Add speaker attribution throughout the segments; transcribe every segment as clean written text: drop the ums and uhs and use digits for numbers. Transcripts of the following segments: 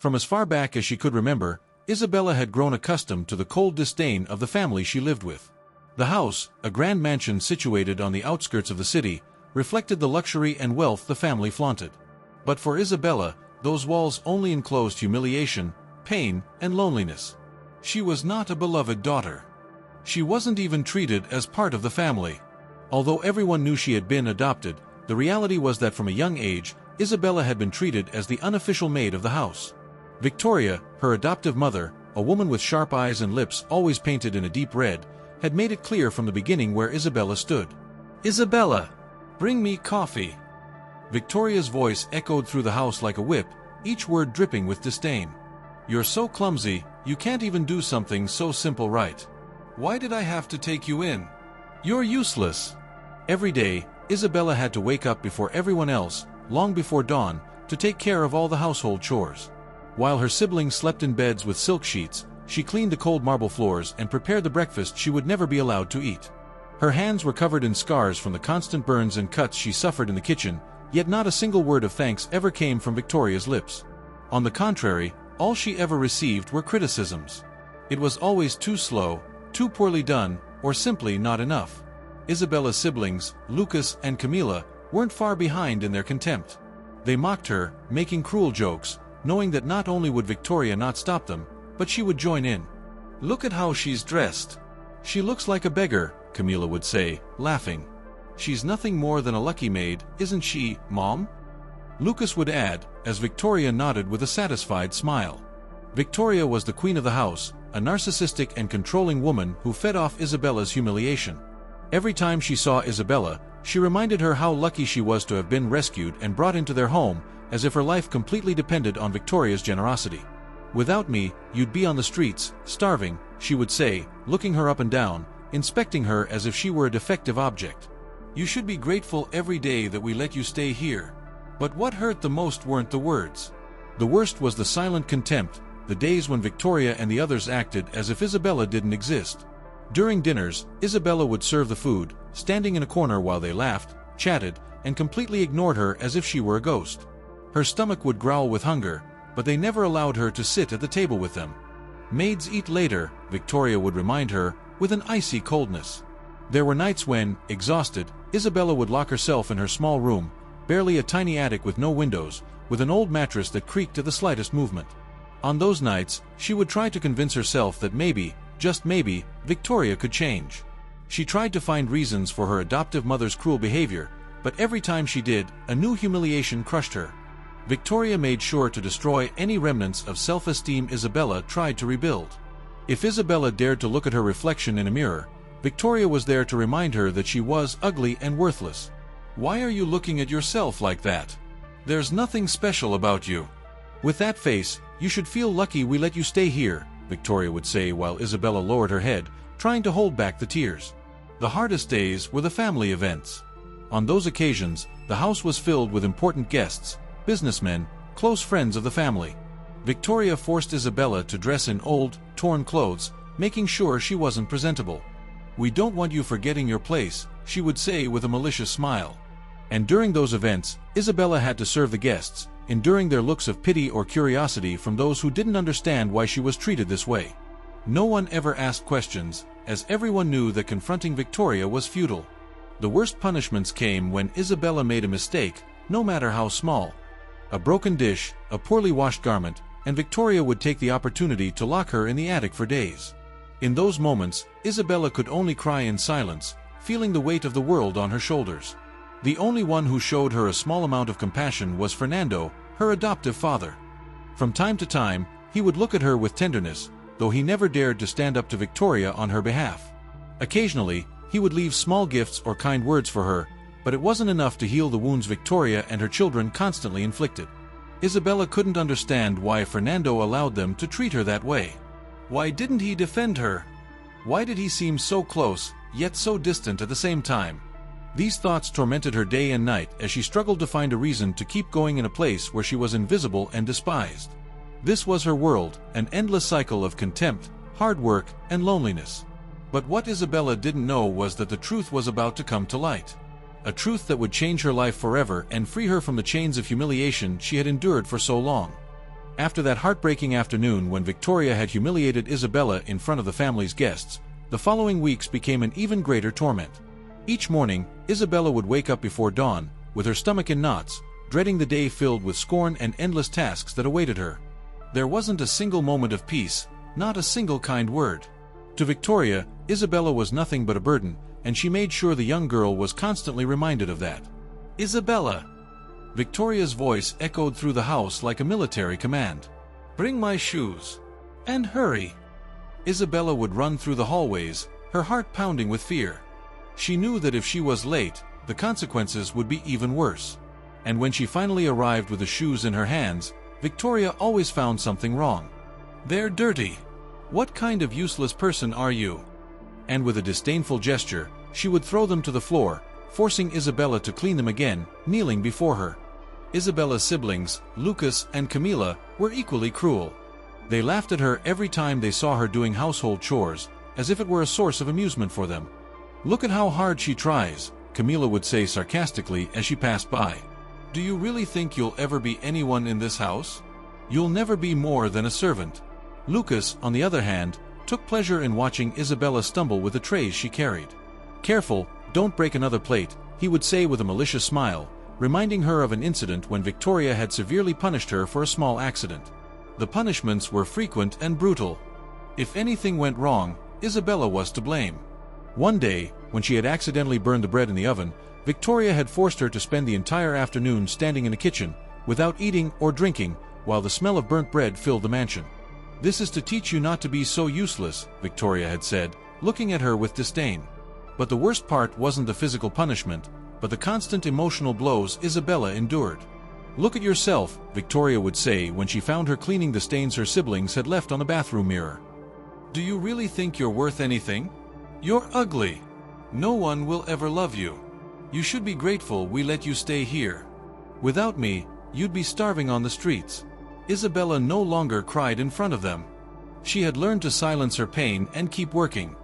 Speaker 1: From as far back as she could remember, Isabela had grown accustomed to the cold disdain of the family she lived with. The house, a grand mansion situated on the outskirts of the city, reflected the luxury and wealth the family flaunted. But for Isabela, those walls only enclosed humiliation, pain, and loneliness. She was not a beloved daughter. She wasn't even treated as part of the family. Although everyone knew she had been adopted, the reality was that from a young age, Isabela had been treated as the unofficial maid of the house. Victoria, her adoptive mother, a woman with sharp eyes and lips always painted in a deep red, had made it clear from the beginning where Isabela stood. "Isabela, bring me coffee." Victoria's voice echoed through the house like a whip, each word dripping with disdain. "You're so clumsy, you can't even do something so simple right. Why did I have to take you in? You're useless." Every day, Isabela had to wake up before everyone else, long before dawn, to take care of all the household chores. While her siblings slept in beds with silk sheets, she cleaned the cold marble floors and prepared the breakfast she would never be allowed to eat. Her hands were covered in scars from the constant burns and cuts she suffered in the kitchen, yet not a single word of thanks ever came from Victoria's lips. On the contrary, all she ever received were criticisms. It was always too slow, too poorly done, or simply not enough. Isabela's siblings, Lucas and Camila, weren't far behind in their contempt. They mocked her, making cruel jokes, knowing that not only would Victoria not stop them, but she would join in. "Look at how she's dressed. She looks like a beggar," Camila would say, laughing. "She's nothing more than a lucky maid, isn't she, Mom?" Lucas would add, as Victoria nodded with a satisfied smile. Victoria was the queen of the house, a narcissistic and controlling woman who fed off Isabela's humiliation. Every time she saw Isabela, she reminded her how lucky she was to have been rescued and brought into their home, as if her life completely depended on Victoria's generosity. "Without me, you'd be on the streets, starving," she would say, looking her up and down, inspecting her as if she were a defective object. "You should be grateful every day that we let you stay here." But what hurt the most weren't the words. The worst was the silent contempt, the days when Victoria and the others acted as if Isabela didn't exist. During dinners, Isabela would serve the food, standing in a corner while they laughed, chatted, and completely ignored her as if she were a ghost. Her stomach would growl with hunger, but they never allowed her to sit at the table with them. "Maids eat later," Victoria would remind her, with an icy coldness. There were nights when, exhausted, Isabela would lock herself in her small room, barely a tiny attic with no windows, with an old mattress that creaked at the slightest movement. On those nights, she would try to convince herself that maybe, just maybe, Victoria could change. She tried to find reasons for her adoptive mother's cruel behavior, but every time she did, a new humiliation crushed her. Victoria made sure to destroy any remnants of self-esteem Isabela tried to rebuild. If Isabela dared to look at her reflection in a mirror, Victoria was there to remind her that she was ugly and worthless. "Why are you looking at yourself like that? There's nothing special about you. With that face, you should feel lucky we let you stay here," Victoria would say while Isabela lowered her head, trying to hold back the tears. The hardest days were the family events. On those occasions, the house was filled with important guests, businessmen, close friends of the family. Victoria forced Isabela to dress in old, torn clothes, making sure she wasn't presentable. "We don't want you forgetting your place," she would say with a malicious smile. And during those events, Isabela had to serve the guests, enduring their looks of pity or curiosity from those who didn't understand why she was treated this way. No one ever asked questions, as everyone knew that confronting Victoria was futile. The worst punishments came when Isabela made a mistake, no matter how small. A broken dish, a poorly washed garment, and Victoria would take the opportunity to lock her in the attic for days. In those moments, Isabela could only cry in silence, feeling the weight of the world on her shoulders. The only one who showed her a small amount of compassion was Fernando, her adoptive father. From time to time, he would look at her with tenderness, though he never dared to stand up to Victoria on her behalf. Occasionally, he would leave small gifts or kind words for her, but it wasn't enough to heal the wounds Victoria and her children constantly inflicted. Isabela couldn't understand why Fernando allowed them to treat her that way. Why didn't he defend her? Why did he seem so close, yet so distant at the same time? These thoughts tormented her day and night as she struggled to find a reason to keep going in a place where she was invisible and despised. This was her world, an endless cycle of contempt, hard work, and loneliness. But what Isabela didn't know was that the truth was about to come to light. A truth that would change her life forever and free her from the chains of humiliation she had endured for so long. After that heartbreaking afternoon when Victoria had humiliated Isabela in front of the family's guests, the following weeks became an even greater torment. Each morning, Isabela would wake up before dawn, with her stomach in knots, dreading the day filled with scorn and endless tasks that awaited her. There wasn't a single moment of peace, not a single kind word. To Victoria, Isabela was nothing but a burden, and she made sure the young girl was constantly reminded of that. "Isabela!" Victoria's voice echoed through the house like a military command. "Bring my shoes. And hurry!" Isabela would run through the hallways, her heart pounding with fear. She knew that if she was late, the consequences would be even worse. And when she finally arrived with the shoes in her hands, Victoria always found something wrong. "They're dirty. What kind of useless person are you?" And with a disdainful gesture, she would throw them to the floor, forcing Isabela to clean them again, kneeling before her. Isabela's siblings, Lucas and Camila, were equally cruel. They laughed at her every time they saw her doing household chores, as if it were a source of amusement for them. "Look at how hard she tries," Camila would say sarcastically as she passed by. "Do you really think you'll ever be anyone in this house? You'll never be more than a servant." Lucas, on the other hand, took pleasure in watching Isabela stumble with the trays she carried. "Careful, don't break another plate," he would say with a malicious smile, reminding her of an incident when Victoria had severely punished her for a small accident. The punishments were frequent and brutal. If anything went wrong, Isabela was to blame. One day, when she had accidentally burned the bread in the oven, Victoria had forced her to spend the entire afternoon standing in the kitchen, without eating or drinking, while the smell of burnt bread filled the mansion. "This is to teach you not to be so useless," Victoria had said, looking at her with disdain. But the worst part wasn't the physical punishment, but the constant emotional blows Isabela endured. "Look at yourself," Victoria would say when she found her cleaning the stains her siblings had left on the bathroom mirror. "Do you really think you're worth anything? You're ugly. No one will ever love you. You should be grateful we let you stay here. Without me, you'd be starving on the streets." Isabela no longer cried in front of them. She had learned to silence her pain and keep working.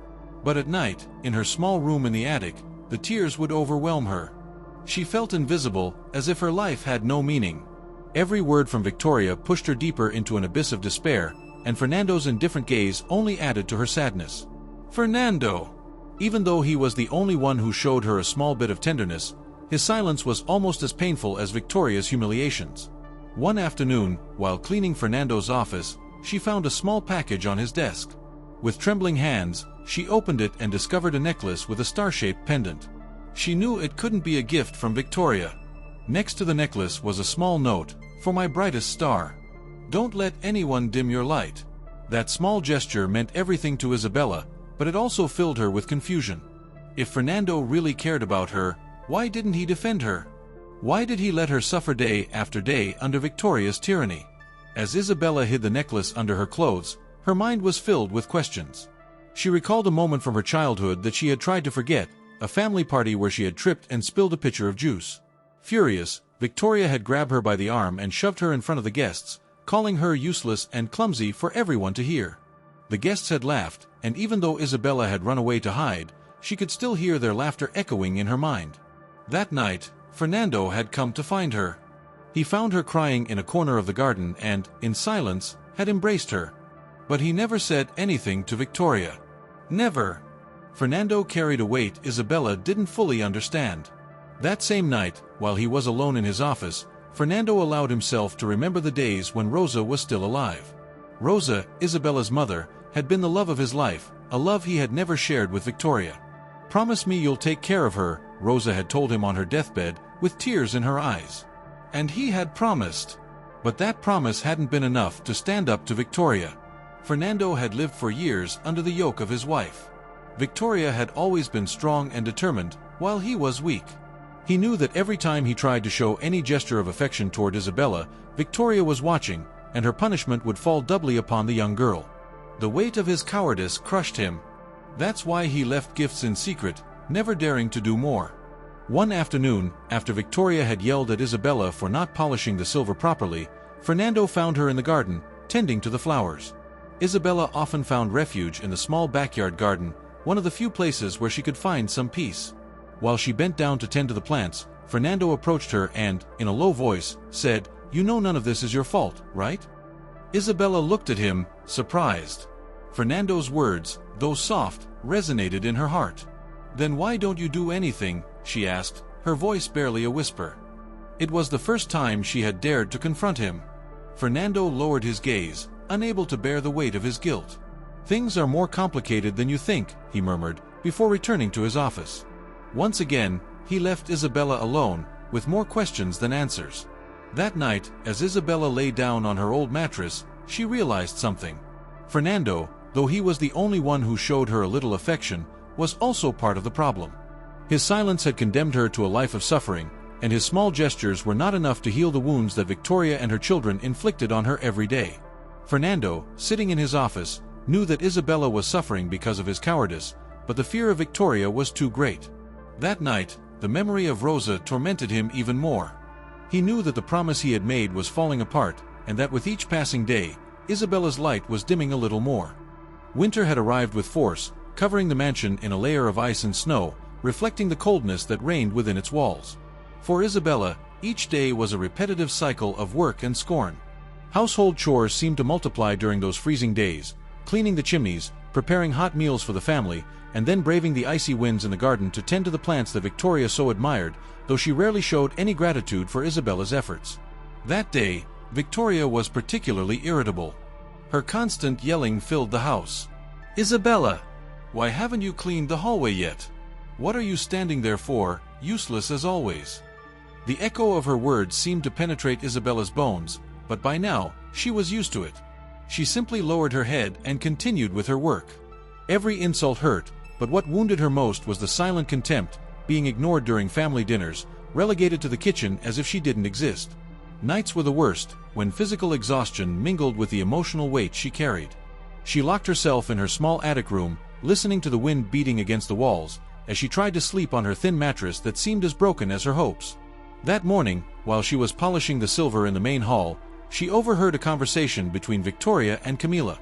Speaker 1: But at night, in her small room in the attic, the tears would overwhelm her. She felt invisible, as if her life had no meaning. Every word from Victoria pushed her deeper into an abyss of despair, and Fernando's indifferent gaze only added to her sadness. Fernando! Even though he was the only one who showed her a small bit of tenderness, his silence was almost as painful as Victoria's humiliations. One afternoon, while cleaning Fernando's office, she found a small package on his desk. With trembling hands, she opened it and discovered a necklace with a star-shaped pendant. She knew it couldn't be a gift from Victoria. Next to the necklace was a small note, "For my brightest star. Don't let anyone dim your light." That small gesture meant everything to Isabela, but it also filled her with confusion. If Fernando really cared about her, why didn't he defend her? Why did he let her suffer day after day under Victoria's tyranny? As Isabela hid the necklace under her clothes, her mind was filled with questions. She recalled a moment from her childhood that she had tried to forget, a family party where she had tripped and spilled a pitcher of juice. Furious, Victoria had grabbed her by the arm and shoved her in front of the guests, calling her useless and clumsy for everyone to hear. The guests had laughed, and even though Isabela had run away to hide, she could still hear their laughter echoing in her mind. That night, Fernando had come to find her. He found her crying in a corner of the garden and, in silence, had embraced her. But he never said anything to Victoria. Never. Fernando carried a weight Isabela didn't fully understand. That same night, while he was alone in his office, Fernando allowed himself to remember the days when Rosa was still alive. Rosa, Isabela's mother, had been the love of his life, a love he had never shared with Victoria. "Promise me you'll take care of her," Rosa had told him on her deathbed, with tears in her eyes. And he had promised. But that promise hadn't been enough to stand up to Victoria. Fernando had lived for years under the yoke of his wife. Victoria had always been strong and determined, while he was weak. He knew that every time he tried to show any gesture of affection toward Isabela, Victoria was watching, and her punishment would fall doubly upon the young girl. The weight of his cowardice crushed him. That's why he left gifts in secret, never daring to do more. One afternoon, after Victoria had yelled at Isabela for not polishing the silver properly, Fernando found her in the garden, tending to the flowers. Isabela often found refuge in the small backyard garden, one of the few places where she could find some peace. While she bent down to tend to the plants, Fernando approached her and, in a low voice, said, "You know none of this is your fault, right? Isabela looked at him, surprised. Fernando's words, though soft, resonated in her heart. "Then why don't you do anything?" she asked, her voice barely a whisper. It was the first time she had dared to confront him. Fernando lowered his gaze, unable to bear the weight of his guilt. "Things are more complicated than you think," he murmured, before returning to his office. Once again, he left Isabela alone, with more questions than answers. That night, as Isabela lay down on her old mattress, she realized something. Fernando, though he was the only one who showed her a little affection, was also part of the problem. His silence had condemned her to a life of suffering, and his small gestures were not enough to heal the wounds that Victoria and her children inflicted on her every day. Fernando, sitting in his office, knew that Isabela was suffering because of his cowardice, but the fear of Victoria was too great. That night, the memory of Rosa tormented him even more. He knew that the promise he had made was falling apart, and that with each passing day, Isabela's light was dimming a little more. Winter had arrived with force, covering the mansion in a layer of ice and snow, reflecting the coldness that reigned within its walls. For Isabela, each day was a repetitive cycle of work and scorn. Household chores seemed to multiply during those freezing days, cleaning the chimneys, preparing hot meals for the family, and then braving the icy winds in the garden to tend to the plants that Victoria so admired, though she rarely showed any gratitude for Isabela's efforts. That day, Victoria was particularly irritable. Her constant yelling filled the house. "Isabela! Why haven't you cleaned the hallway yet? What are you standing there for, useless as always?" The echo of her words seemed to penetrate Isabela's bones, but by now, she was used to it. She simply lowered her head and continued with her work. Every insult hurt, but what wounded her most was the silent contempt, being ignored during family dinners, relegated to the kitchen as if she didn't exist. Nights were the worst, when physical exhaustion mingled with the emotional weight she carried. She locked herself in her small attic room, listening to the wind beating against the walls, as she tried to sleep on her thin mattress that seemed as broken as her hopes. That morning, while she was polishing the silver in the main hall, she overheard a conversation between Victoria and Camila.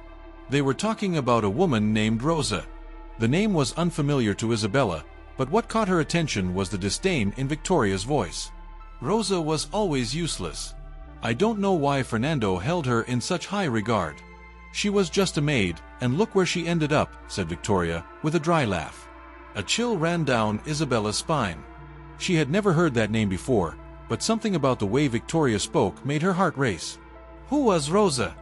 Speaker 1: They were talking about a woman named Rosa. The name was unfamiliar to Isabela, but what caught her attention was the disdain in Victoria's voice. "Rosa was always useless. I don't know why Fernando held her in such high regard. She was just a maid, and look where she ended up," said Victoria, with a dry laugh. A chill ran down Isabela's spine. She had never heard that name before, but something about the way Victoria spoke made her heart race. Who was Rosa?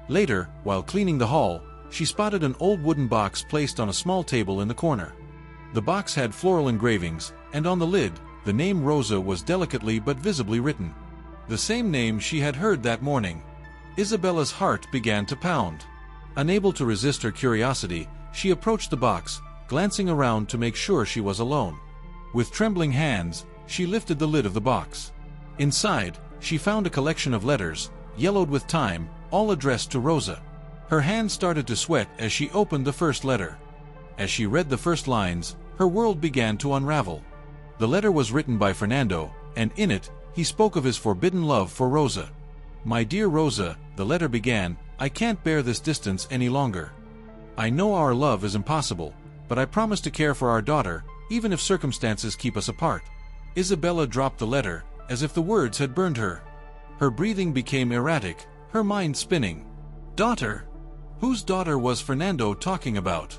Speaker 1: Later, while cleaning the hall, she spotted an old wooden box placed on a small table in the corner. The box had floral engravings, and on the lid, the name Rosa was delicately but visibly written. The same name she had heard that morning. Isabela's heart began to pound. Unable to resist her curiosity, she approached the box, glancing around to make sure she was alone. With trembling hands, she lifted the lid of the box. Inside, she found a collection of letters, yellowed with time, all addressed to Rosa. Her hand started to sweat as she opened the first letter. As she read the first lines, her world began to unravel. The letter was written by Fernando, and in it, he spoke of his forbidden love for Rosa. "My dear Rosa," the letter began, "I can't bear this distance any longer. I know our love is impossible, but I promise to care for our daughter, even if circumstances keep us apart." Isabela dropped the letter, as if the words had burned her. Her breathing became erratic, her mind spinning. Daughter? Whose daughter was Fernando talking about?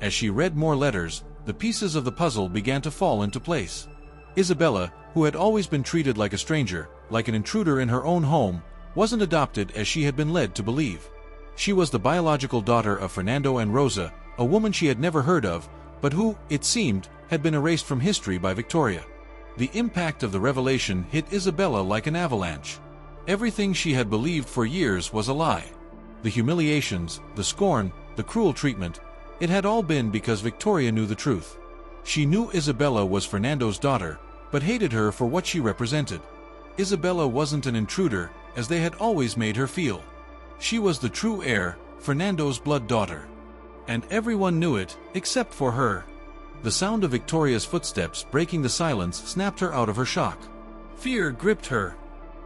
Speaker 1: As she read more letters, the pieces of the puzzle began to fall into place. Isabela, who had always been treated like a stranger, like an intruder in her own home, wasn't adopted as she had been led to believe. She was the biological daughter of Fernando and Rosa, a woman she had never heard of, but who, it seemed, had been erased from history by Victoria. The impact of the revelation hit Isabela like an avalanche. Everything she had believed for years was a lie. The humiliations, the scorn, the cruel treatment, it had all been because Victoria knew the truth. She knew Isabela was Fernando's daughter, but hated her for what she represented. Isabela wasn't an intruder, as they had always made her feel. She was the true heir, Fernando's blood daughter. And everyone knew it, except for her. The sound of Victoria's footsteps breaking the silence snapped her out of her shock. Fear gripped her.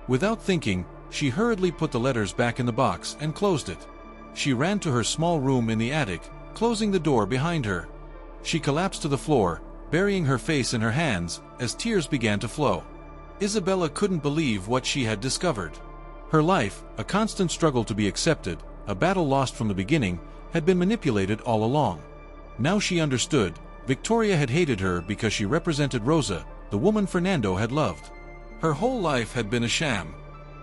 Speaker 1: Without thinking, she hurriedly put the letters back in the box and closed it. She ran to her small room in the attic, closing the door behind her. She collapsed to the floor, burying her face in her hands, as tears began to flow. Isabela couldn't believe what she had discovered. Her life, a constant struggle to be accepted, a battle lost from the beginning, had been manipulated all along. Now she understood. Victoria had hated her because she represented Rosa, the woman Fernando had loved. Her whole life had been a sham.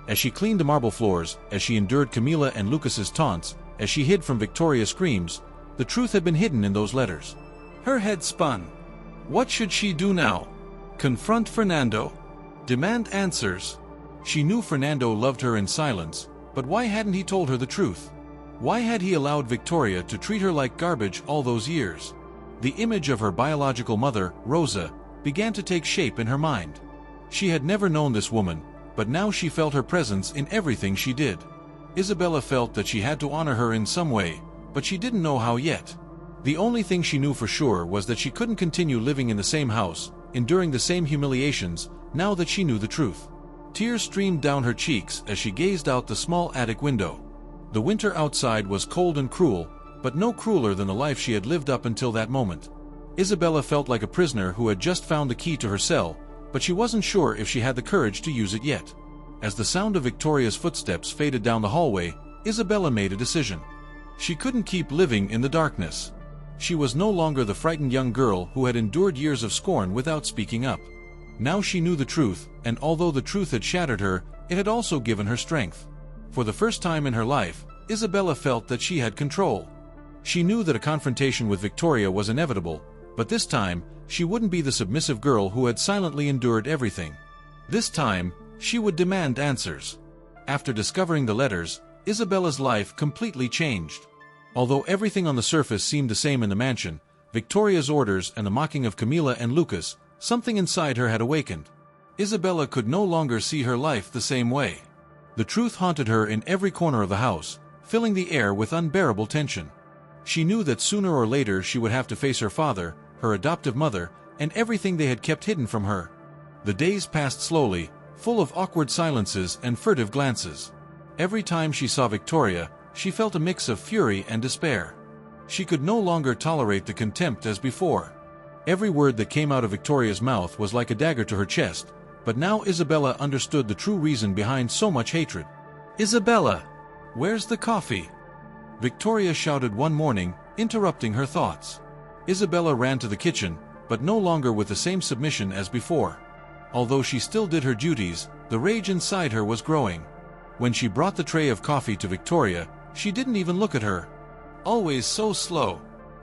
Speaker 1: As she cleaned the marble floors, as she endured Camila and Lucas's taunts, as she hid from Victoria's screams, the truth had been hidden in those letters. Her head spun. What should she do now? Confront Fernando? Demand answers? She knew Fernando loved her in silence, but why hadn't he told her the truth? Why had he allowed Victoria to treat her like garbage all those years? The image of her biological mother, Rosa, began to take shape in her mind. She had never known this woman, but now she felt her presence in everything she did. Isabela felt that she had to honor her in some way, but she didn't know how yet. The only thing she knew for sure was that she couldn't continue living in the same house, enduring the same humiliations, now that she knew the truth. Tears streamed down her cheeks as she gazed out the small attic window. The winter outside was cold and cruel, but no crueler than the life she had lived up until that moment. Isabela felt like a prisoner who had just found the key to her cell, but she wasn't sure if she had the courage to use it yet. As the sound of Victoria's footsteps faded down the hallway, Isabela made a decision. She couldn't keep living in the darkness. She was no longer the frightened young girl who had endured years of scorn without speaking up. Now she knew the truth, and although the truth had shattered her, it had also given her strength. For the first time in her life, Isabela felt that she had control. She knew that a confrontation with Victoria was inevitable, but this time, she wouldn't be the submissive girl who had silently endured everything. This time, she would demand answers. After discovering the letters, Isabela's life completely changed. Although everything on the surface seemed the same in the mansion, Victoria's orders and the mocking of Camila and Lucas, something inside her had awakened. Isabela could no longer see her life the same way. The truth haunted her in every corner of the house, filling the air with unbearable tension. She knew that sooner or later she would have to face her father, her adoptive mother, and everything they had kept hidden from her. The days passed slowly, full of awkward silences and furtive glances. Every time she saw Victoria, she felt a mix of fury and despair. She could no longer tolerate the contempt as before. Every word that came out of Victoria's mouth was like a dagger to her chest, but now Isabela understood the true reason behind so much hatred. "Isabela, where's the coffee?" Victoria shouted one morning, interrupting her thoughts. Isabela ran to the kitchen, but no longer with the same submission as before. Although she still did her duties, the rage inside her was growing. When she brought the tray of coffee to Victoria, she didn't even look at her. "Always so slow.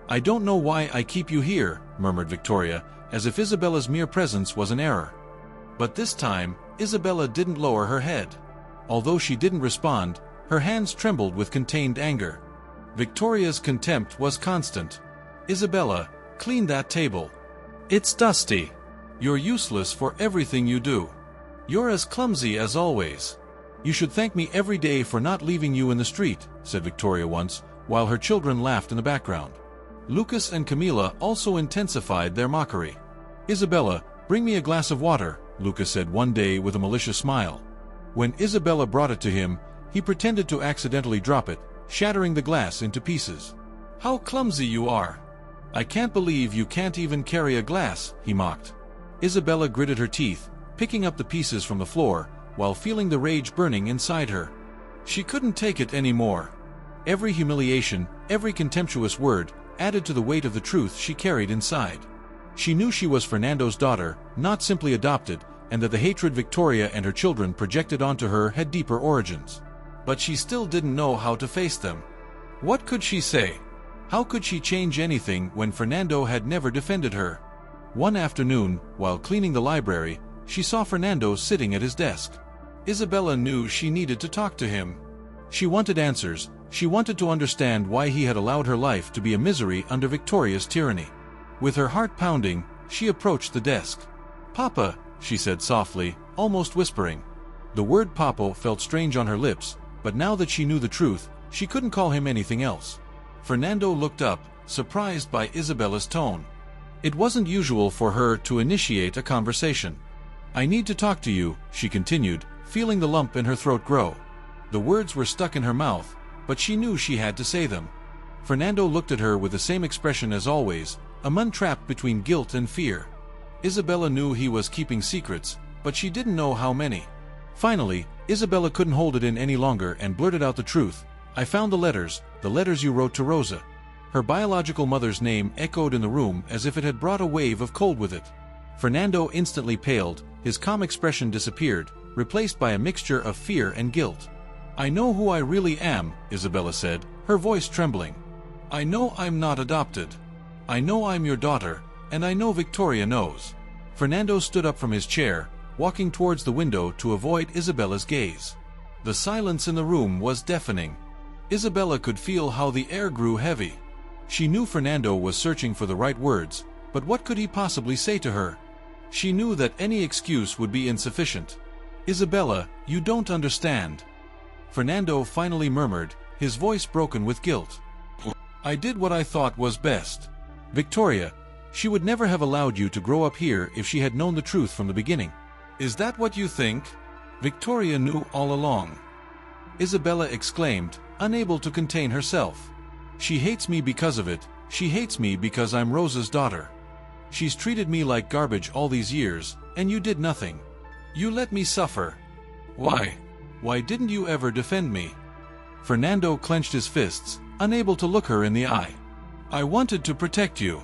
Speaker 1: I don't know why I keep you here," murmured Victoria, as if Isabela's mere presence was an error. But this time, Isabela didn't lower her head. Although she didn't respond, her hands trembled with contained anger. Victoria's contempt was constant. "Isabela, clean that table. It's dusty. You're useless for everything you do. You're as clumsy as always. You should thank me every day for not leaving you in the street," said Victoria once, while her children laughed in the background. Lucas and Camila also intensified their mockery. "Isabela, bring me a glass of water," Lucas said one day with a malicious smile. When Isabela brought it to him, he pretended to accidentally drop it, shattering the glass into pieces. "How clumsy you are! I can't believe you can't even carry a glass," he mocked. Isabela gritted her teeth, picking up the pieces from the floor, while feeling the rage burning inside her. She couldn't take it anymore. Every humiliation, every contemptuous word, added to the weight of the truth she carried inside. She knew she was Fernando's daughter, not simply adopted, and that the hatred Victoria and her children projected onto her had deeper origins. But she still didn't know how to face them. What could she say? How could she change anything when Fernando had never defended her? One afternoon, while cleaning the library, she saw Fernando sitting at his desk. Isabela knew she needed to talk to him. She wanted answers. She wanted to understand why he had allowed her life to be a misery under Victoria's tyranny. With her heart pounding, she approached the desk. "Papa," she said softly, almost whispering. The word Papa felt strange on her lips, but now that she knew the truth, she couldn't call him anything else. Fernando looked up, surprised by Isabela's tone. It wasn't usual for her to initiate a conversation. "I need to talk to you," she continued, feeling the lump in her throat grow. The words were stuck in her mouth, but she knew she had to say them. Fernando looked at her with the same expression as always, a man trapped between guilt and fear. Isabela knew he was keeping secrets, but she didn't know how many. Finally, Isabela couldn't hold it in any longer and blurted out the truth. "I found the letters you wrote to Rosa." Her biological mother's name echoed in the room as if it had brought a wave of cold with it. Fernando instantly paled, his calm expression disappeared, replaced by a mixture of fear and guilt. "I know who I really am," Isabela said, her voice trembling. "I know I'm not adopted. I know I'm your daughter, and I know Victoria knows." Fernando stood up from his chair, walking towards the window to avoid Isabela's gaze. The silence in the room was deafening. Isabela could feel how the air grew heavy. She knew Fernando was searching for the right words, but what could he possibly say to her? She knew that any excuse would be insufficient. "Isabela, you don't understand," Fernando finally murmured, his voice broken with guilt. "I did what I thought was best. Victoria, she would never have allowed you to grow up here if she had known the truth from the beginning." "Is that what you think? Victoria knew all along," Isabela exclaimed, unable to contain herself. "She hates me because of it. She hates me because I'm Rosa's daughter. She's treated me like garbage all these years, and you did nothing. You let me suffer. Why? Why didn't you ever defend me?" Fernando clenched his fists, unable to look her in the eye. "I wanted to protect you.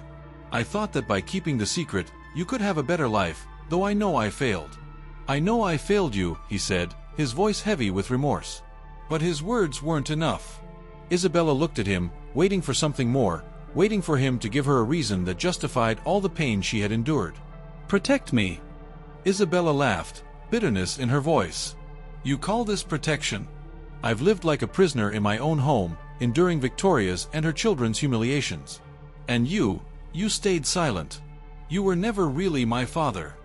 Speaker 1: I thought that by keeping the secret, you could have a better life, though I know I failed. I know I failed you," he said, his voice heavy with remorse. But his words weren't enough. Isabela looked at him, waiting for something more, waiting for him to give her a reason that justified all the pain she had endured. "Protect me?" Isabela laughed, bitterness in her voice. "You call this protection? I've lived like a prisoner in my own home, enduring Victoria's and her children's humiliations. And you stayed silent. You were never really my father.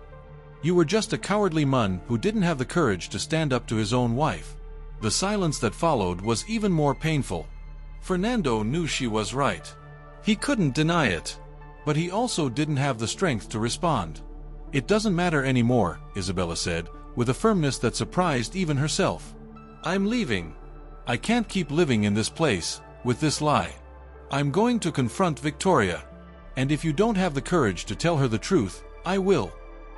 Speaker 1: You were just a cowardly man who didn't have the courage to stand up to his own wife." The silence that followed was even more painful. Fernando knew she was right. He couldn't deny it. But he also didn't have the strength to respond. "It doesn't matter anymore," Isabela said, with a firmness that surprised even herself. "I'm leaving. I can't keep living in this place, with this lie. I'm going to confront Victoria. And if you don't have the courage to tell her the truth, I will."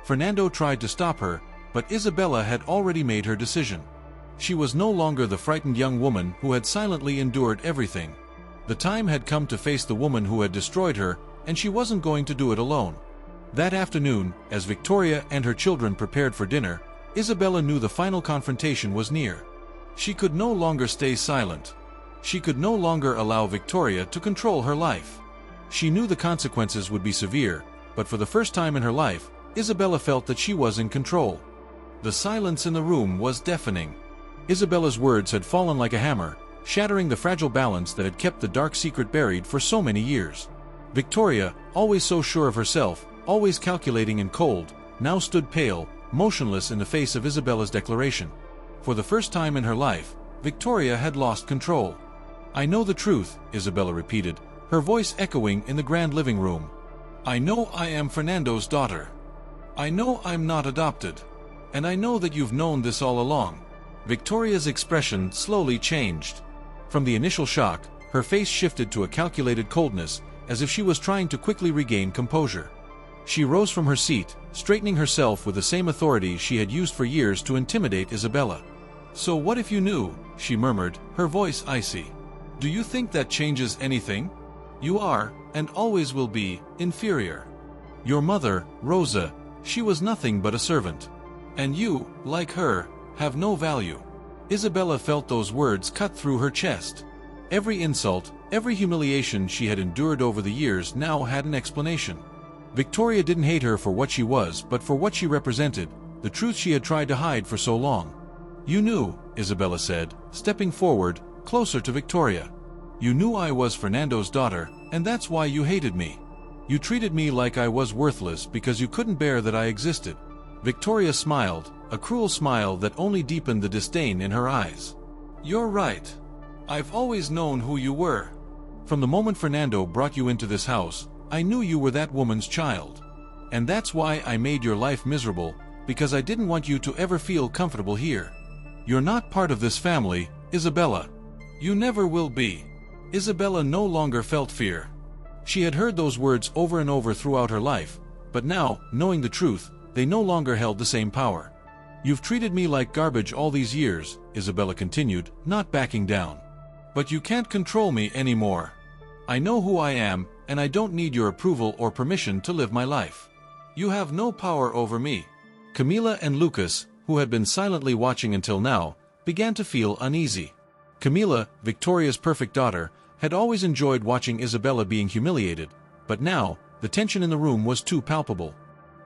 Speaker 1: Fernando tried to stop her, but Isabela had already made her decision. She was no longer the frightened young woman who had silently endured everything. The time had come to face the woman who had destroyed her, and she wasn't going to do it alone. That afternoon, as Victoria and her children prepared for dinner, Isabela knew the final confrontation was near. She could no longer stay silent. She could no longer allow Victoria to control her life. She knew the consequences would be severe, but for the first time in her life, Isabela felt that she was in control. The silence in the room was deafening. Isabela's words had fallen like a hammer, shattering the fragile balance that had kept the dark secret buried for so many years. Victoria, always so sure of herself, always calculating and cold, now stood pale, motionless in the face of Isabela's declaration. For the first time in her life, Victoria had lost control. "I know the truth," Isabela repeated, her voice echoing in the grand living room. "I know I am Fernando's daughter. I know I'm not adopted. And I know that you've known this all along." Victoria's expression slowly changed. From the initial shock, her face shifted to a calculated coldness, as if she was trying to quickly regain composure. She rose from her seat, straightening herself with the same authority she had used for years to intimidate Isabela. "So what if you knew?" she murmured, her voice icy. "Do you think that changes anything? You are, and always will be, inferior. Your mother, Rosa, she was nothing but a servant. And you, like her, have no value." Isabela felt those words cut through her chest. Every insult, every humiliation she had endured over the years now had an explanation. Victoria didn't hate her for what she was, but for what she represented, the truth she had tried to hide for so long. "You knew," Isabela said, stepping forward, closer to Victoria. "You knew I was Fernando's daughter, and that's why you hated me. You treated me like I was worthless because you couldn't bear that I existed." Victoria smiled, a cruel smile that only deepened the disdain in her eyes. "You're right. I've always known who you were. From the moment Fernando brought you into this house, I knew you were that woman's child. And that's why I made your life miserable, because I didn't want you to ever feel comfortable here. You're not part of this family, Isabela. You never will be." Isabela no longer felt fear. She had heard those words over and over throughout her life, but now, knowing the truth, they no longer held the same power. You've treated me like garbage all these years, Isabela continued, not backing down. But you can't control me anymore. I know who I am, and I don't need your approval or permission to live my life. You have no power over me. Camila and Lucas, who had been silently watching until now, began to feel uneasy. Camila, Victoria's perfect daughter, had always enjoyed watching Isabela being humiliated, but now, the tension in the room was too palpable.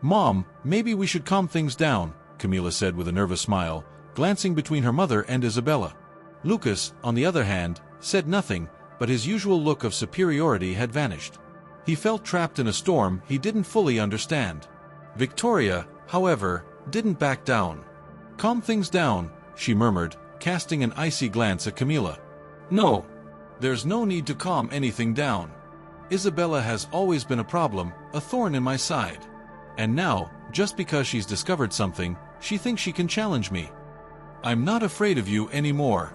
Speaker 1: "Mom, maybe we should calm things down," Camila said with a nervous smile, glancing between her mother and Isabela. Lucas, on the other hand, said nothing, but his usual look of superiority had vanished. He felt trapped in a storm he didn't fully understand. Victoria, however, didn't back down. "Calm things down," she murmured, casting an icy glance at Camila. "No. There's no need to calm anything down. Isabela has always been a problem, a thorn in my side. And now, just because she's discovered something, she thinks she can challenge me. I'm not afraid of you anymore,"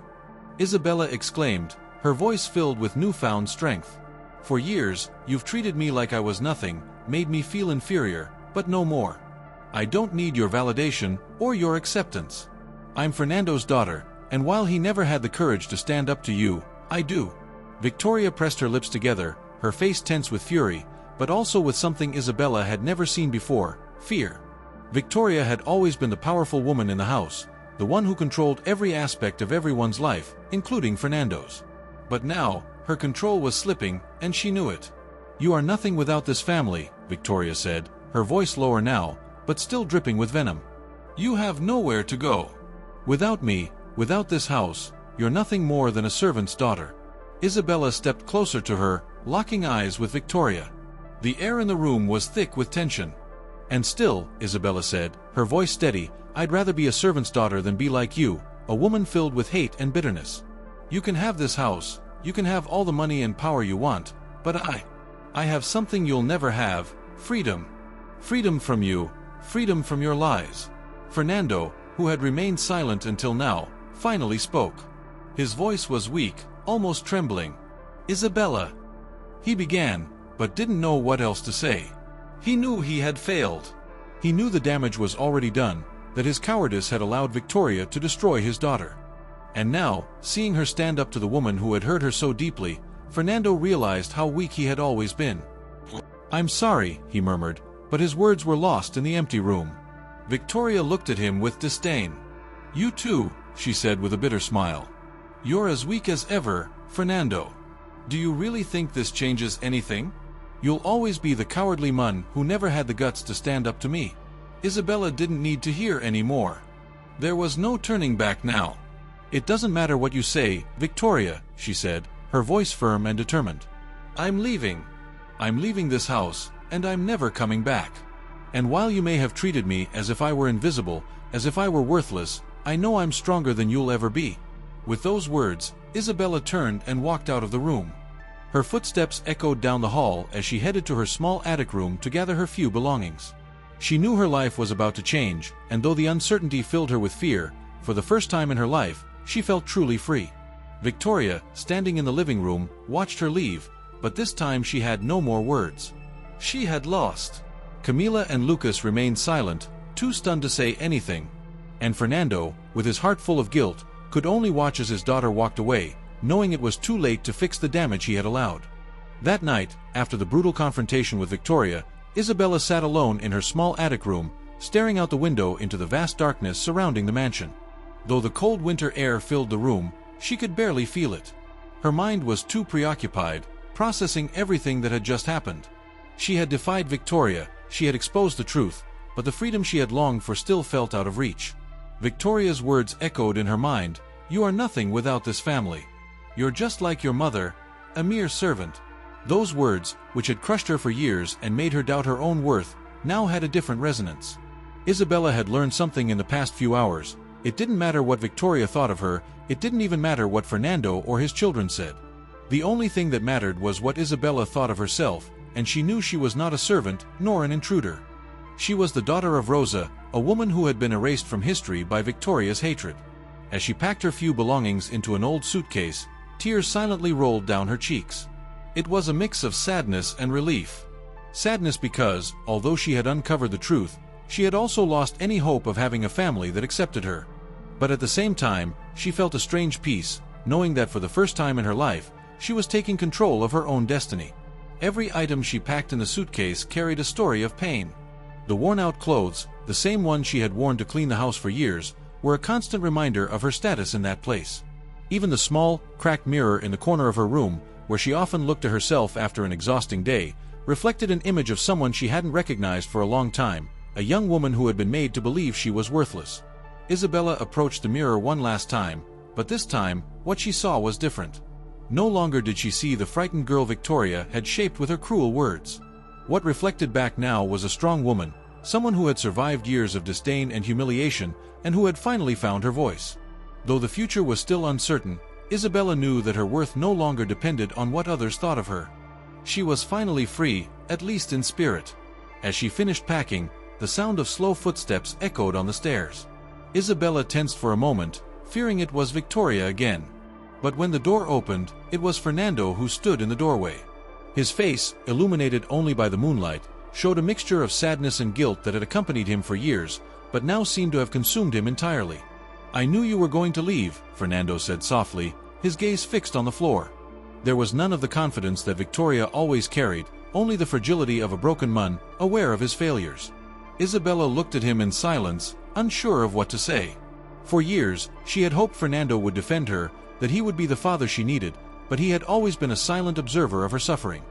Speaker 1: Isabela exclaimed, her voice filled with newfound strength. "For years, you've treated me like I was nothing, made me feel inferior, but no more. I don't need your validation or your acceptance. I'm Fernando's daughter, and while he never had the courage to stand up to you, I do." Victoria pressed her lips together, her face tense with fury, but also with something Isabela had never seen before, fear. Victoria had always been the powerful woman in the house, the one who controlled every aspect of everyone's life, including Fernando's. But now, her control was slipping, and she knew it. "You are nothing without this family," Victoria said, her voice lower now, but still dripping with venom. "You have nowhere to go. Without me, without this house, you're nothing more than a servant's daughter." Isabela stepped closer to her, locking eyes with Victoria. The air in the room was thick with tension. "And still," Isabela said, her voice steady, "I'd rather be a servant's daughter than be like you, a woman filled with hate and bitterness. You can have this house, you can have all the money and power you want, but I have something you'll never have, freedom. Freedom from you, freedom from your lies." Fernando, who had remained silent until now, finally spoke. His voice was weak, almost trembling. "Isabela," he began, but didn't know what else to say. He knew he had failed. He knew the damage was already done, that his cowardice had allowed Victoria to destroy his daughter. And now, seeing her stand up to the woman who had hurt her so deeply, Fernando realized how weak he had always been. "I'm sorry," he murmured, but his words were lost in the empty room. Victoria looked at him with disdain. "You too," she said with a bitter smile. "You're as weak as ever, Fernando. Do you really think this changes anything? You'll always be the cowardly man who never had the guts to stand up to me." Isabela didn't need to hear any more. There was no turning back now. "It doesn't matter what you say, Victoria," she said, her voice firm and determined. "I'm leaving. I'm leaving this house, and I'm never coming back. And while you may have treated me as if I were invisible, as if I were worthless, I know I'm stronger than you'll ever be." With those words, Isabela turned and walked out of the room. Her footsteps echoed down the hall as she headed to her small attic room to gather her few belongings. She knew her life was about to change, and though the uncertainty filled her with fear, for the first time in her life, she felt truly free. Victoria, standing in the living room, watched her leave, but this time she had no more words. She had lost. Camila and Lucas remained silent, too stunned to say anything. And Fernando, with his heart full of guilt, could only watch as his daughter walked away, knowing it was too late to fix the damage he had allowed. That night, after the brutal confrontation with Victoria, Isabela sat alone in her small attic room, staring out the window into the vast darkness surrounding the mansion. Though the cold winter air filled the room, she could barely feel it. Her mind was too preoccupied, processing everything that had just happened. She had defied Victoria, she had exposed the truth, but the freedom she had longed for still felt out of reach. Victoria's words echoed in her mind, "You are nothing without this family. You're just like your mother, a mere servant." Those words, which had crushed her for years and made her doubt her own worth, now had a different resonance. Isabela had learned something in the past few hours. It didn't matter what Victoria thought of her, it didn't even matter what Fernando or his children said. The only thing that mattered was what Isabela thought of herself, and she knew she was not a servant, nor an intruder. She was the daughter of Rosa, a woman who had been erased from history by Victoria's hatred. As she packed her few belongings into an old suitcase, tears silently rolled down her cheeks. It was a mix of sadness and relief. Sadness because, although she had uncovered the truth, She had also lost any hope of having a family that accepted her. But at the same time, she felt a strange peace, knowing that for the first time in her life, she was taking control of her own destiny. Every item she packed in the suitcase carried a story of pain. The worn-out clothes, the same ones she had worn to clean the house for years, were a constant reminder of her status in that place. Even the small, cracked mirror in the corner of her room, where she often looked at herself after an exhausting day, reflected an image of someone she hadn't recognized for a long time, a young woman who had been made to believe she was worthless. Isabela approached the mirror one last time, but this time, what she saw was different. No longer did she see the frightened girl Victoria had shaped with her cruel words. What reflected back now was a strong woman, someone who had survived years of disdain and humiliation, and who had finally found her voice. Though the future was still uncertain, Isabela knew that her worth no longer depended on what others thought of her. She was finally free, at least in spirit. As she finished packing, the sound of slow footsteps echoed on the stairs. Isabela tensed for a moment, fearing it was Victoria again. But when the door opened, it was Fernando who stood in the doorway. His face, illuminated only by the moonlight, showed a mixture of sadness and guilt that had accompanied him for years, but now seemed to have consumed him entirely. "I knew you were going to leave," Fernando said softly, his gaze fixed on the floor. There was none of the confidence that Victoria always carried, only the fragility of a broken man, aware of his failures. Isabela looked at him in silence, unsure of what to say. For years, she had hoped Fernando would defend her, that he would be the father she needed, but he had always been a silent observer of her suffering.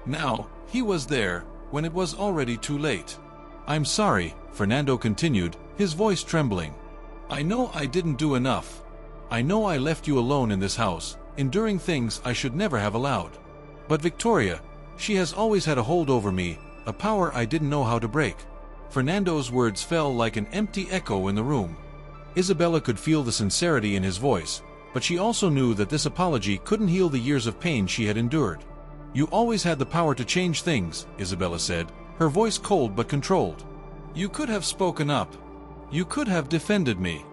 Speaker 1: Now, he was there, when it was already too late. "I'm sorry," Fernando continued, his voice trembling. "I know I didn't do enough. I know I left you alone in this house, enduring things I should never have allowed. But Victoria, she has always had a hold over me, a power I didn't know how to break." Fernando's words fell like an empty echo in the room. Isabela could feel the sincerity in his voice, but she also knew that this apology couldn't heal the years of pain she had endured. "You always had the power to change things," Isabela said, her voice cold but controlled. "You could have spoken up. You could have defended me.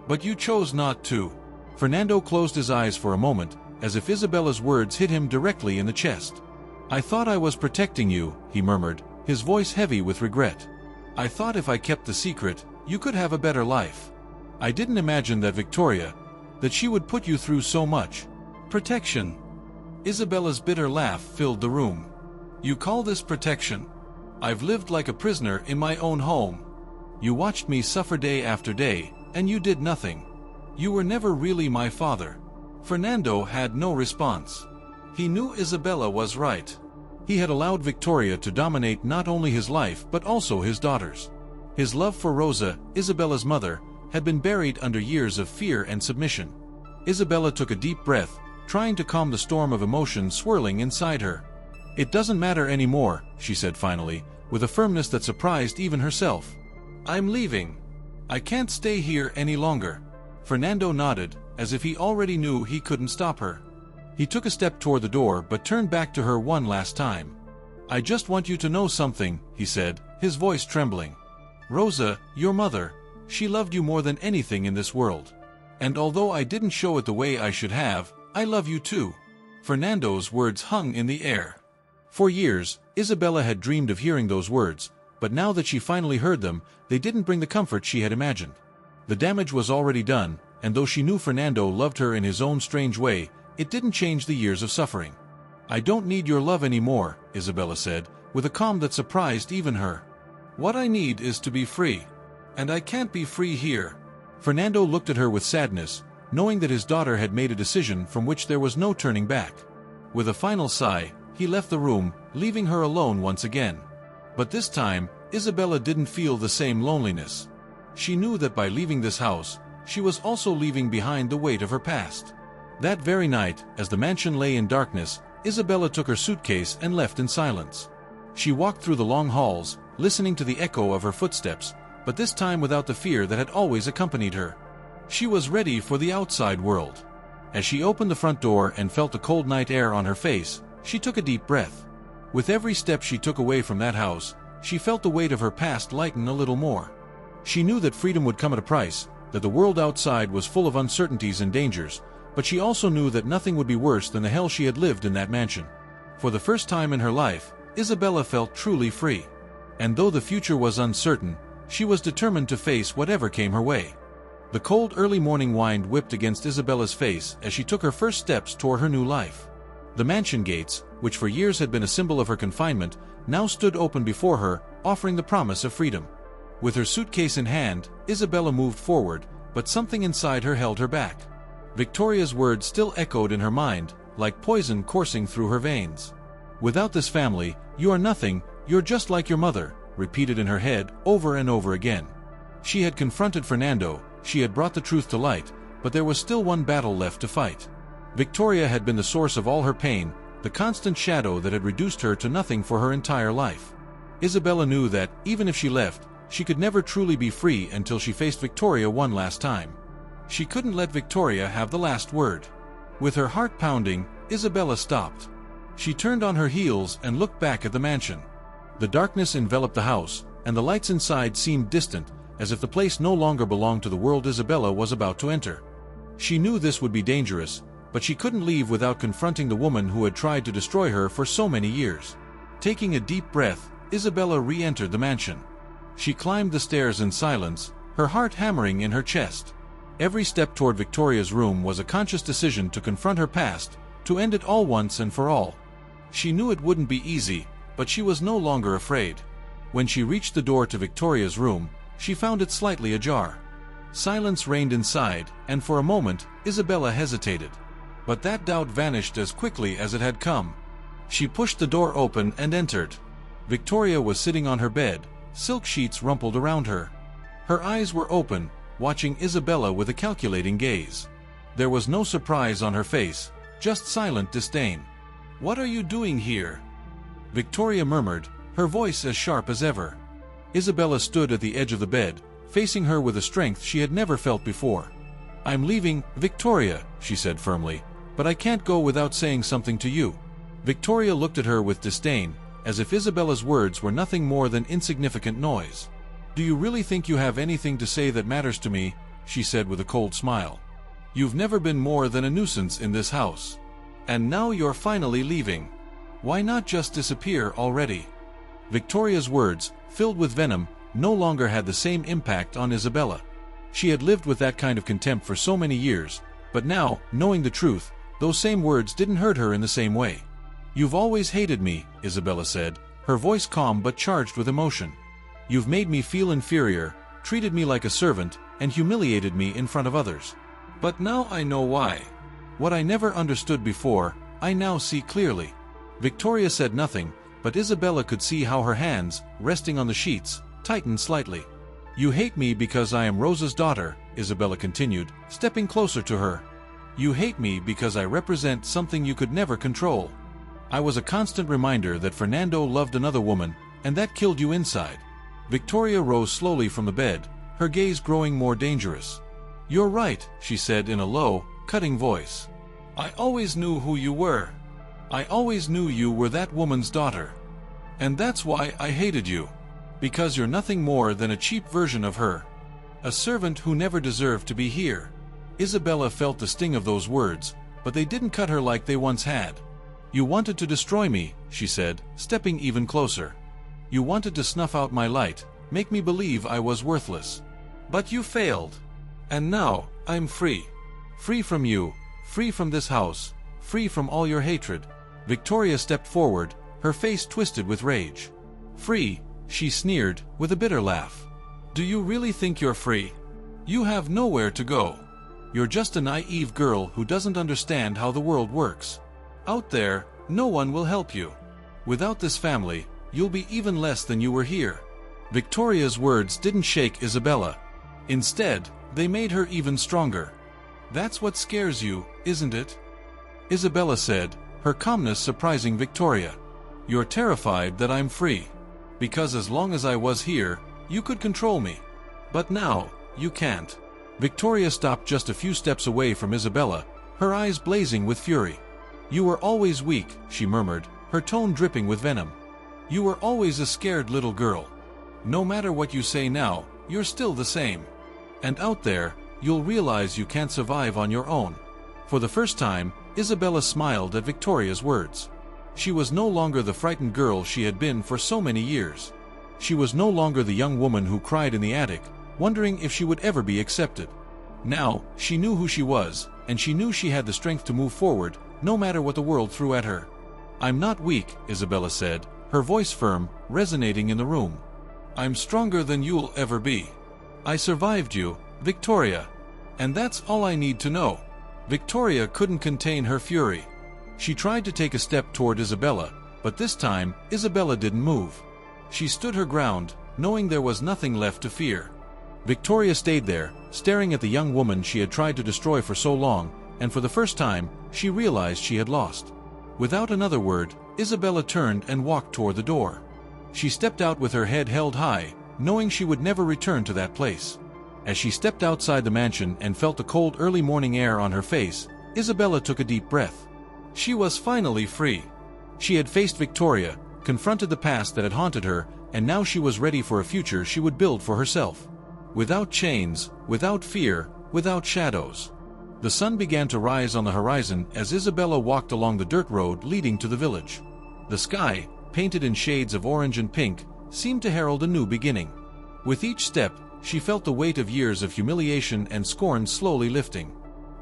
Speaker 1: But you chose not to." Fernando closed his eyes for a moment, as if Isabela's words hit him directly in the chest. "I thought I was protecting you," he murmured, his voice heavy with regret. "I thought if I kept the secret, you could have a better life. I didn't imagine that Victoria, that she would put you through so much. Protection." Isabela's bitter laugh filled the room. "You call this protection? I've lived like a prisoner in my own home. You watched me suffer day after day, and you did nothing. You were never really my father." Fernando had no response. He knew Isabela was right. He had allowed Victoria to dominate not only his life but also his daughter's. His love for Rosa, Isabela's mother, had been buried under years of fear and submission. Isabela took a deep breath, trying to calm the storm of emotion swirling inside her. "It doesn't matter anymore," she said finally, with a firmness that surprised even herself. "I'm leaving. I can't stay here any longer." Fernando nodded, as if he already knew he couldn't stop her. He took a step toward the door but turned back to her one last time. "I just want you to know something," he said, his voice trembling. "Rosa, your mother, she loved you more than anything in this world. And although I didn't show it the way I should have, I love you too." Fernando's words hung in the air. For years, Isabela had dreamed of hearing those words, but now that she finally heard them, they didn't bring the comfort she had imagined. The damage was already done, and though she knew Fernando loved her in his own strange way, it didn't change the years of suffering. "I don't need your love anymore," Isabela said, with a calm that surprised even her. "What I need is to be free. And I can't be free here." Fernando looked at her with sadness, knowing that his daughter had made a decision from which there was no turning back. With a final sigh, he left the room, leaving her alone once again. But this time, Isabela didn't feel the same loneliness. She knew that by leaving this house, she was also leaving behind the weight of her past. That very night, as the mansion lay in darkness, Isabela took her suitcase and left in silence. She walked through the long halls, listening to the echo of her footsteps, but this time without the fear that had always accompanied her. She was ready for the outside world. As she opened the front door and felt the cold night air on her face, she took a deep breath. With every step she took away from that house, she felt the weight of her past lighten a little more. She knew that freedom would come at a price, that the world outside was full of uncertainties and dangers, but she also knew that nothing would be worse than the hell she had lived in that mansion. For the first time in her life, Isabela felt truly free. And though the future was uncertain, She was determined to face whatever came her way. The cold early morning wind whipped against Isabela's face as she took her first steps toward her new life. The mansion gates, which for years had been a symbol of her confinement, now stood open before her, offering the promise of freedom. With her suitcase in hand, Isabela moved forward, but something inside her held her back. Victoria's words still echoed in her mind, like poison coursing through her veins. "Without this family, you are nothing, you're just like your mother," repeated in her head over and over again. She had confronted Fernando, she had brought the truth to light, but there was still one battle left to fight. Victoria had been the source of all her pain, the constant shadow that had reduced her to nothing for her entire life. Isabela knew that, even if she left, she could never truly be free until she faced Victoria one last time. She couldn't let Victoria have the last word. With her heart pounding, Isabela stopped. She turned on her heels and looked back at the mansion. The darkness enveloped the house, and the lights inside seemed distant, as if the place no longer belonged to the world Isabela was about to enter. She knew this would be dangerous, but she couldn't leave without confronting the woman who had tried to destroy her for so many years. Taking a deep breath, Isabela re-entered the mansion. She climbed the stairs in silence, her heart hammering in her chest. Every step toward Victoria's room was a conscious decision to confront her past, to end it all once and for all. She knew it wouldn't be easy, but she was no longer afraid. When she reached the door to Victoria's room, she found it slightly ajar. Silence reigned inside, and for a moment, Isabela hesitated. But that doubt vanished as quickly as it had come. She pushed the door open and entered. Victoria was sitting on her bed, silk sheets rumpled around her. Her eyes were open, watching Isabela with a calculating gaze. There was no surprise on her face, just silent disdain. "What are you doing here?" Victoria murmured, her voice as sharp as ever. Isabela stood at the edge of the bed, facing her with a strength she had never felt before. "I'm leaving, Victoria," she said firmly, "but I can't go without saying something to you." Victoria looked at her with disdain, as if Isabela's words were nothing more than insignificant noise. "Do you really think you have anything to say that matters to me?" she said with a cold smile. "You've never been more than a nuisance in this house. And now you're finally leaving. Why not just disappear already?" Victoria's words, filled with venom, no longer had the same impact on Isabela. She had lived with that kind of contempt for so many years, but now, knowing the truth, those same words didn't hurt her in the same way. "You've always hated me," Isabela said, her voice calm but charged with emotion. "You've made me feel inferior, treated me like a servant, and humiliated me in front of others. But now I know why. What I never understood before, I now see clearly." Victoria said nothing, but Isabela could see how her hands, resting on the sheets, tightened slightly. "You hate me because I am Rosa's daughter," Isabela continued, stepping closer to her. "You hate me because I represent something you could never control. I was a constant reminder that Fernando loved another woman, and that killed you inside." Victoria rose slowly from the bed, her gaze growing more dangerous. "You're right," she said in a low, cutting voice. "I always knew who you were. I always knew you were that woman's daughter. And that's why I hated you. Because you're nothing more than a cheap version of her. A servant who never deserved to be here." Isabela felt the sting of those words, but they didn't cut her like they once had. "You wanted to destroy me," she said, stepping even closer. "You wanted to snuff out my light, make me believe I was worthless. But you failed. And now, I'm free. Free from you, free from this house, free from all your hatred." Victoria stepped forward, her face twisted with rage. "Free?" she sneered, with a bitter laugh. "Do you really think you're free? You have nowhere to go. You're just a naive girl who doesn't understand how the world works. Out there, no one will help you. Without this family, you'll be even less than you were here." Victoria's words didn't shake Isabela. Instead, they made her even stronger. "That's what scares you, isn't it?" Isabela said, her calmness surprising Victoria. "You're terrified that I'm free. Because as long as I was here, you could control me. But now, you can't." Victoria stopped just a few steps away from Isabela, her eyes blazing with fury. "You were always weak," she murmured, her tone dripping with venom. "You were always a scared little girl. No matter what you say now, you're still the same. And out there, you'll realize you can't survive on your own." For the first time, Isabela smiled at Victoria's words. She was no longer the frightened girl she had been for so many years. She was no longer the young woman who cried in the attic, wondering if she would ever be accepted. Now, she knew who she was, and she knew she had the strength to move forward, no matter what the world threw at her. "I'm not weak," Isabela said, her voice firm, resonating in the room. "I'm stronger than you'll ever be. I survived you, Victoria. And that's all I need to know." Victoria couldn't contain her fury. She tried to take a step toward Isabela, but this time, Isabela didn't move. She stood her ground, knowing there was nothing left to fear. Victoria stayed there, staring at the young woman she had tried to destroy for so long, and for the first time, she realized she had lost. Without another word, Isabela turned and walked toward the door. She stepped out with her head held high, knowing she would never return to that place. As she stepped outside the mansion and felt the cold early morning air on her face, Isabela took a deep breath. She was finally free. She had faced Victoria, confronted the past that had haunted her, and now she was ready for a future she would build for herself. Without chains, without fear, without shadows. The sun began to rise on the horizon as Isabela walked along the dirt road leading to the village. The sky, painted in shades of orange and pink, seemed to herald a new beginning. With each step, she felt the weight of years of humiliation and scorn slowly lifting.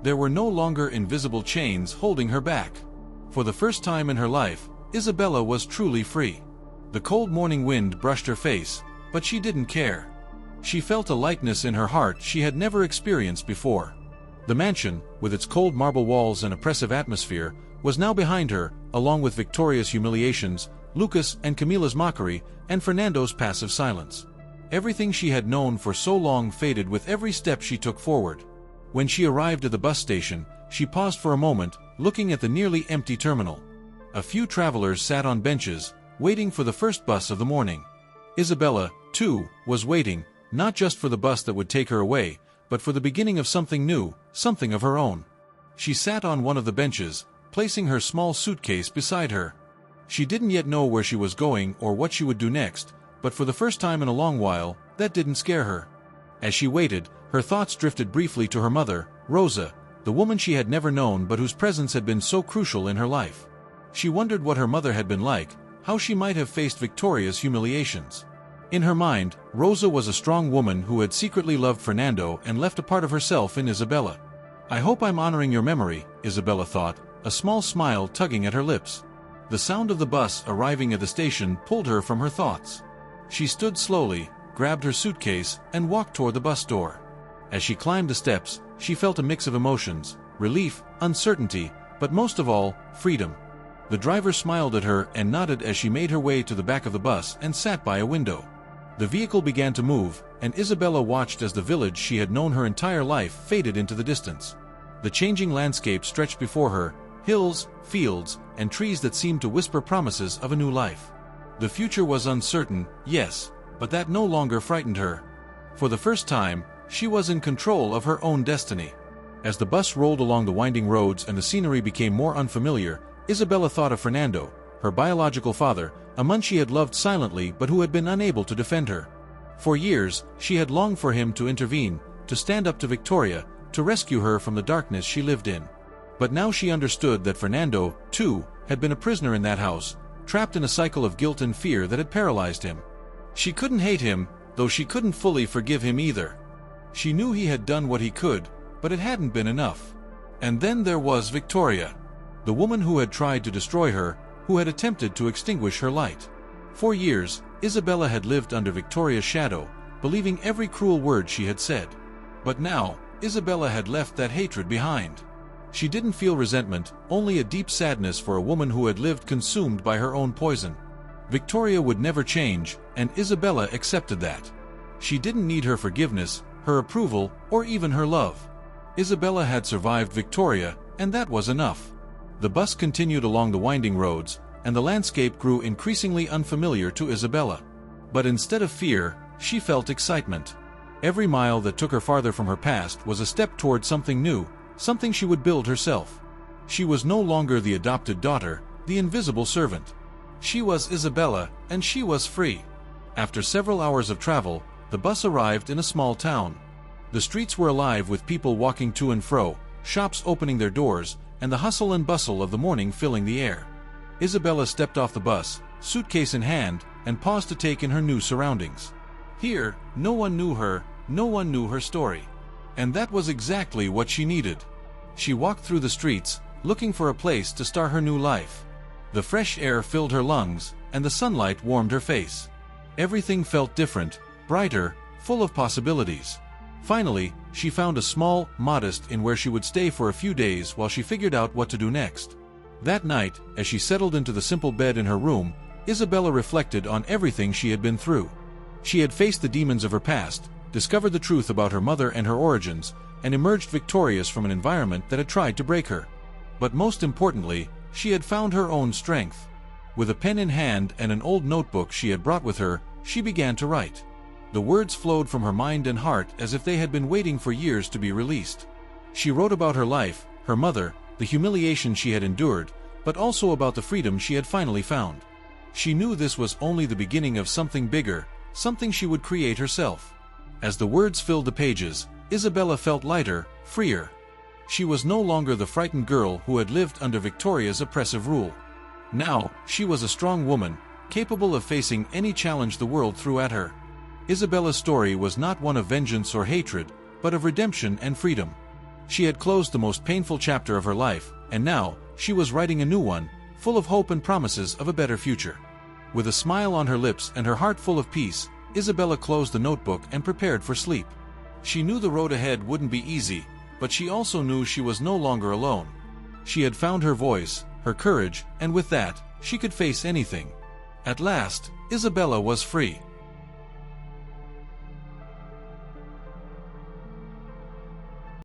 Speaker 1: There were no longer invisible chains holding her back. For the first time in her life, Isabela was truly free. The cold morning wind brushed her face, but she didn't care. She felt a lightness in her heart she had never experienced before. The mansion, with its cold marble walls and oppressive atmosphere, was now behind her, along with Victoria's humiliations, Lucas and Camila's mockery, and Fernando's passive silence. Everything she had known for so long faded with every step she took forward. When she arrived at the bus station, she paused for a moment, looking at the nearly empty terminal. A few travelers sat on benches, waiting for the first bus of the morning. Isabela, too, was waiting, not just for the bus that would take her away, but for the beginning of something new, something of her own. She sat on one of the benches, placing her small suitcase beside her. She didn't yet know where she was going or what she would do next, but for the first time in a long while, that didn't scare her. As she waited, her thoughts drifted briefly to her mother, Rosa, the woman she had never known but whose presence had been so crucial in her life. She wondered what her mother had been like, how she might have faced Victoria's humiliations. In her mind, Rosa was a strong woman who had secretly loved Fernando and left a part of herself in Isabela. "I hope I'm honoring your memory," Isabela thought, a small smile tugging at her lips. The sound of the bus arriving at the station pulled her from her thoughts. She stood slowly, grabbed her suitcase, and walked toward the bus door. As she climbed the steps, she felt a mix of emotions, relief, uncertainty, but most of all, freedom. The driver smiled at her and nodded as she made her way to the back of the bus and sat by a window. The vehicle began to move, and Isabela watched as the village she had known her entire life faded into the distance. The changing landscape stretched before her, hills, fields, and trees that seemed to whisper promises of a new life. The future was uncertain, yes, but that no longer frightened her. For the first time, she was in control of her own destiny. As the bus rolled along the winding roads and the scenery became more unfamiliar, Isabela thought of Fernando, her biological father, a man she had loved silently but who had been unable to defend her. For years, she had longed for him to intervene, to stand up to Victoria, to rescue her from the darkness she lived in. But now she understood that Fernando, too, had been a prisoner in that house, trapped in a cycle of guilt and fear that had paralyzed him. She couldn't hate him, though she couldn't fully forgive him either. She knew he had done what he could, but it hadn't been enough. And then there was Victoria, the woman who had tried to destroy her, who had attempted to extinguish her light. For years, Isabela had lived under Victoria's shadow, believing every cruel word she had said. But now, Isabela had left that hatred behind. She didn't feel resentment, only a deep sadness for a woman who had lived consumed by her own poison. Victoria would never change, and Isabela accepted that. She didn't need her forgiveness, her approval, or even her love. Isabela had survived Victoria, and that was enough. The bus continued along the winding roads, and the landscape grew increasingly unfamiliar to Isabela. But instead of fear, she felt excitement. Every mile that took her farther from her past was a step toward something new, something she would build herself. She was no longer the adopted daughter, the invisible servant. She was Isabela, and she was free. After several hours of travel, the bus arrived in a small town. The streets were alive with people walking to and fro, shops opening their doors, and the hustle and bustle of the morning filling the air. Isabela stepped off the bus, suitcase in hand, and paused to take in her new surroundings. Here, no one knew her, no one knew her story. And that was exactly what she needed. She walked through the streets, looking for a place to start her new life. The fresh air filled her lungs, and the sunlight warmed her face. Everything felt different, brighter, full of possibilities. Finally, she found a small, modest inn where she would stay for a few days while she figured out what to do next. That night, as she settled into the simple bed in her room, Isabela reflected on everything she had been through. She had faced the demons of her past, discovered the truth about her mother and her origins, and emerged victorious from an environment that had tried to break her. But most importantly, she had found her own strength. With a pen in hand and an old notebook she had brought with her, she began to write. The words flowed from her mind and heart as if they had been waiting for years to be released. She wrote about her life, her mother, the humiliation she had endured, but also about the freedom she had finally found. She knew this was only the beginning of something bigger, something she would create herself. As the words filled the pages, Isabela felt lighter, freer. She was no longer the frightened girl who had lived under Victoria's oppressive rule. Now, she was a strong woman, capable of facing any challenge the world threw at her. Isabela's story was not one of vengeance or hatred, but of redemption and freedom. She had closed the most painful chapter of her life, and now, she was writing a new one, full of hope and promises of a better future. With a smile on her lips and her heart full of peace, Isabela closed the notebook and prepared for sleep. She knew the road ahead wouldn't be easy, but she also knew she was no longer alone. She had found her voice, her courage, and with that, she could face anything. At last, Isabela was free.